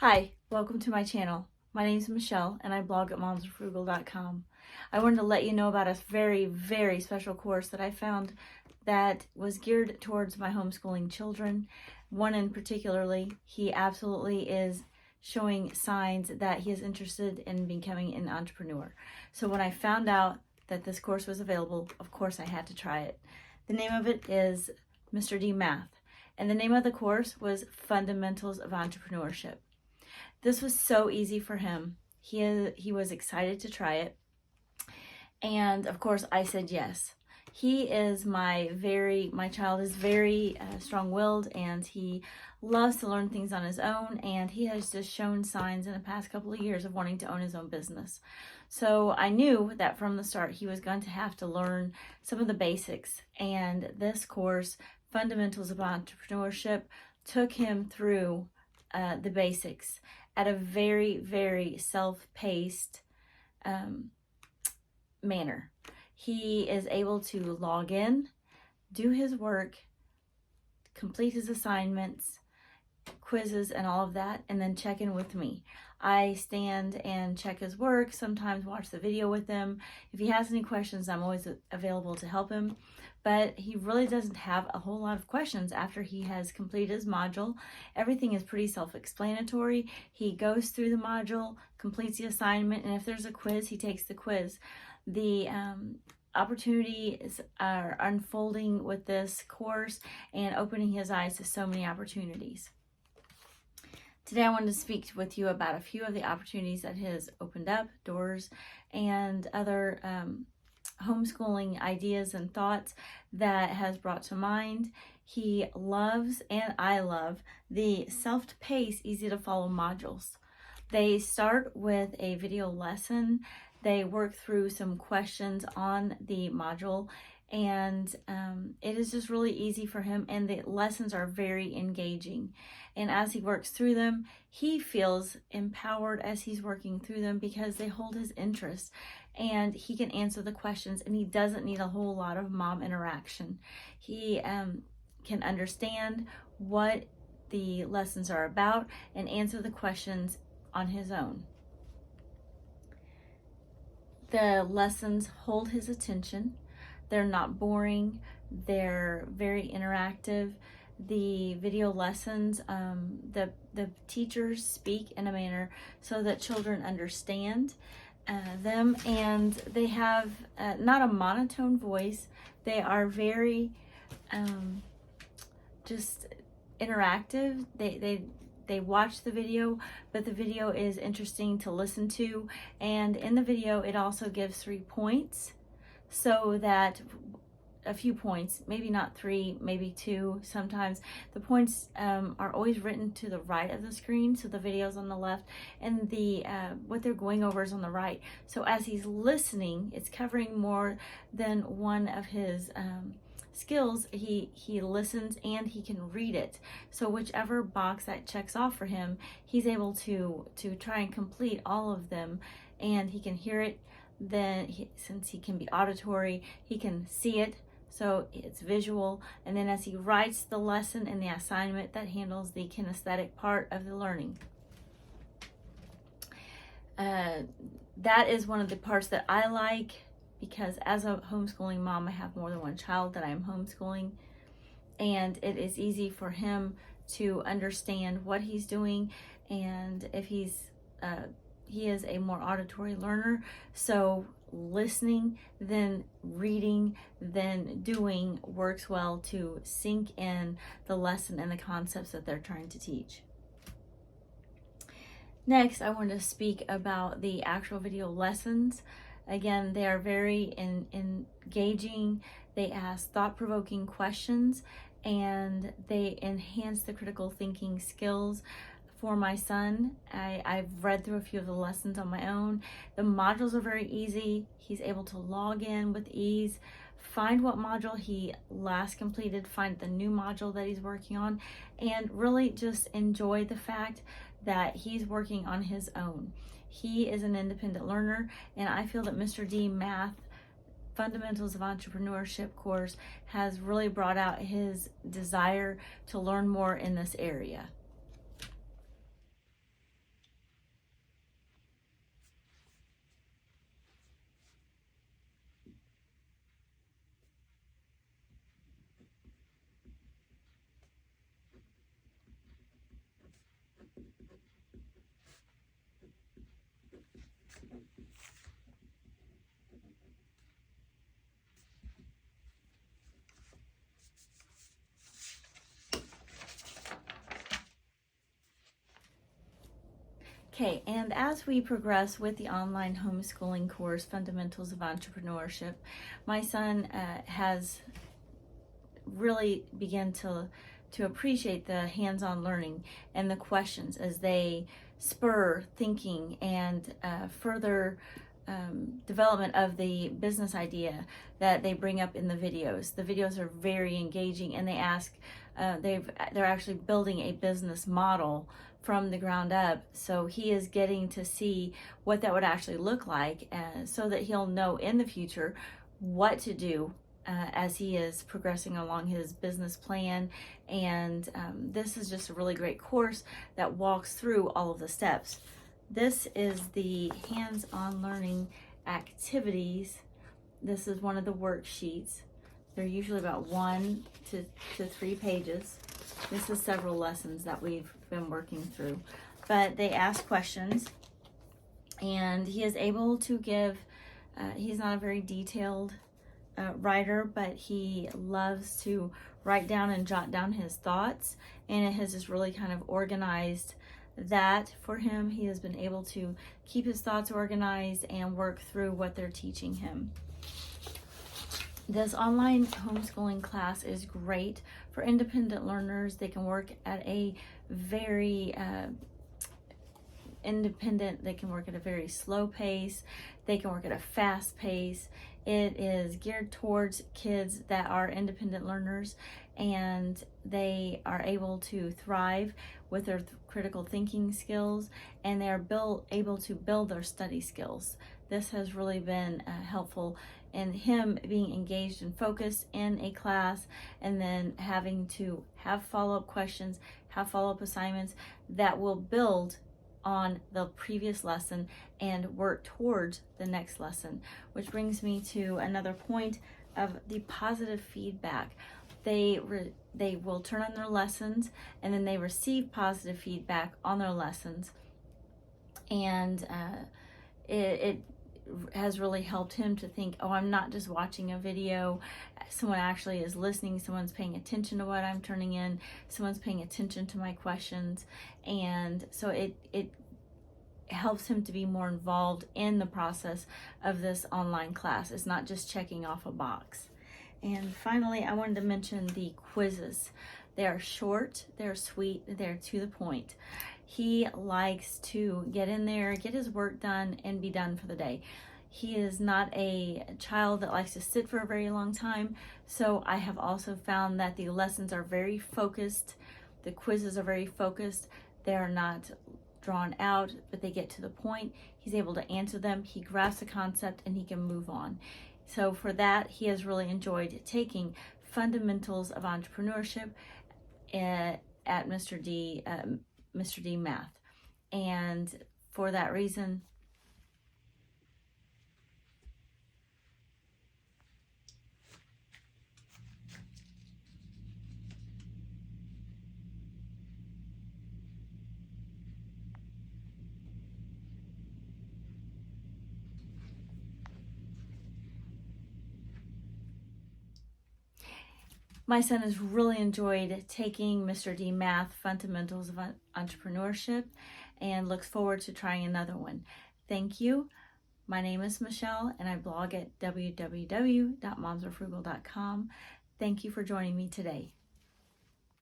Hi, welcome to my channel. My name is Michelle and I blog at momsarefrugal.com. I wanted to let you know about a very, very special course that I found that was geared towards my homeschooling children. One in particularly, he absolutely is showing signs that he is interested in becoming an entrepreneur. So when I found out that this course was available, of course I had to try it. The name of it is Mr. D Math, and the name of the course was Fundamentals of Entrepreneurship. This was so easy for him. He was excited to try it. And of course I said yes. My child is very strong-willed, and he loves to learn things on his own, and he has just shown signs in the past couple of years of wanting to own his own business. So I knew that from the start he was going to have to learn some of the basics, and this course, Fundamentals of Entrepreneurship, took him through the basics at a very, very self-paced manner. He is able to log in, do his work, complete his assignments, quizzes, and all of that, and then check in with me. I stand and check his work, sometimes watch the video with him. If he has any questions, I'm always available to help him. But he really doesn't have a whole lot of questions after he has completed his module. Everything is pretty self-explanatory. He goes through the module, completes the assignment, and if there's a quiz, he takes the quiz. The opportunities are unfolding with this course and opening his eyes to so many opportunities. Today I wanted to speak with you about a few of the opportunities that has opened up, doors, and other homeschooling ideas and thoughts that has brought to mind. He loves, and I love, the self-paced, easy to follow modules. They start with a video lesson. They work through some questions on the module, and it is just really easy for him, and the lessons are very engaging. And as he works through them, he feels empowered as he's working through them because they hold his interest, and he can answer the questions, and he doesn't need a whole lot of mom interaction. He can understand what the lessons are about and answer the questions on his own. The lessons hold his attention. They're not boring. They're very interactive. The video lessons, the teachers speak in a manner so that children understand them, and they have not a monotone voice. They are very just interactive. They watch the video, but the video is interesting to listen to. And in the video, it also gives 3 points, so that a few points, maybe not 3, maybe 2 sometimes. The points are always written to the right of the screen, so the video's on the left, and the what they're going over is on the right. So as he's listening, it's covering more than one of his skills. He listens and he can read it. So whichever box that checks off for him, he's able to try and complete all of them, and he can hear it. Then since he can be auditory, he can see it, so it's visual. And then as he writes the lesson and the assignment, that handles the kinesthetic part of the learning. That is one of the parts that I like, because as a homeschooling mom, I have more than one child that I am homeschooling, and it is easy for him to understand what he's doing. And if he is a more auditory learner, so listening, then reading, then doing works well to sink in the lesson and the concepts that they're trying to teach. Next, I want to speak about the actual video lessons. Again, they are very engaging. They ask thought-provoking questions, and they enhance the critical thinking skills. For my son, I've read through a few of the lessons on my own. The modules are very easy. He's able to log in with ease, find what module he last completed, find the new module that he's working on, and really just enjoy the fact that he's working on his own. He is an independent learner, and I feel that Mr. D Math Fundamentals of Entrepreneurship course has really brought out his desire to learn more in this area. Okay, and as we progress with the online homeschooling course, Fundamentals of Entrepreneurship, my son has really begun to appreciate the hands-on learning and the questions as they spur thinking and further development of the business idea that they bring up in the videos. The videos are very engaging, and they ask, they're actually building a business model from the ground up. So he is getting to see what that would actually look like, so that he'll know in the future what to do as he is progressing along his business plan. And this is just a really great course that walks through all of the steps. This is the hands-on learning activities. This is one of the worksheets. They're usually about 1 to 3 pages. This is several lessons that we've been working through. But they ask questions, and he is able to give, he's not a very detailed writer, but he loves to write down and jot down his thoughts, and it has just really kind of organized that for him. He has been able to keep his thoughts organized and work through what they're teaching him. This online homeschooling class is great for independent learners. They can work at a very independent, they can work at a very slow pace, they can work at a fast pace. It is geared towards kids that are independent learners, and they are able to thrive with their critical thinking skills, and they are able to build their study skills. This has really been helpful in him being engaged and focused in a class, and then having to have follow-up questions, have follow-up assignments that will build on the previous lesson and work towards the next lesson. Which brings me to another point of the positive feedback. They will turn on their lessons, and then they receive positive feedback on their lessons, and it has really helped him to think, oh, I'm not just watching a video, someone actually is listening, someone's paying attention to what I'm turning in, someone's paying attention to my questions. And so it helps him to be more involved in the process of this online class. It's not just checking off a box. And finally, I wanted to mention the quizzes. They are short, they're sweet, they're to the point. He likes to get in there, get his work done, and be done for the day. He is not a child that likes to sit for a very long time, so I have also found that the lessons are very focused, the quizzes are very focused, they are not drawn out, but they get to the point. He's able to answer them, he grasps the concept, and he can move on. So for that, he has really enjoyed taking Fundamentals of Entrepreneurship at Mr. D Math. And for that reason, my son has really enjoyed taking Mr. D Math Fundamentals of Entrepreneurship, and looks forward to trying another one. Thank you. My name is Michelle, and I blog at www.momsarefrugal.com. Thank you for joining me today.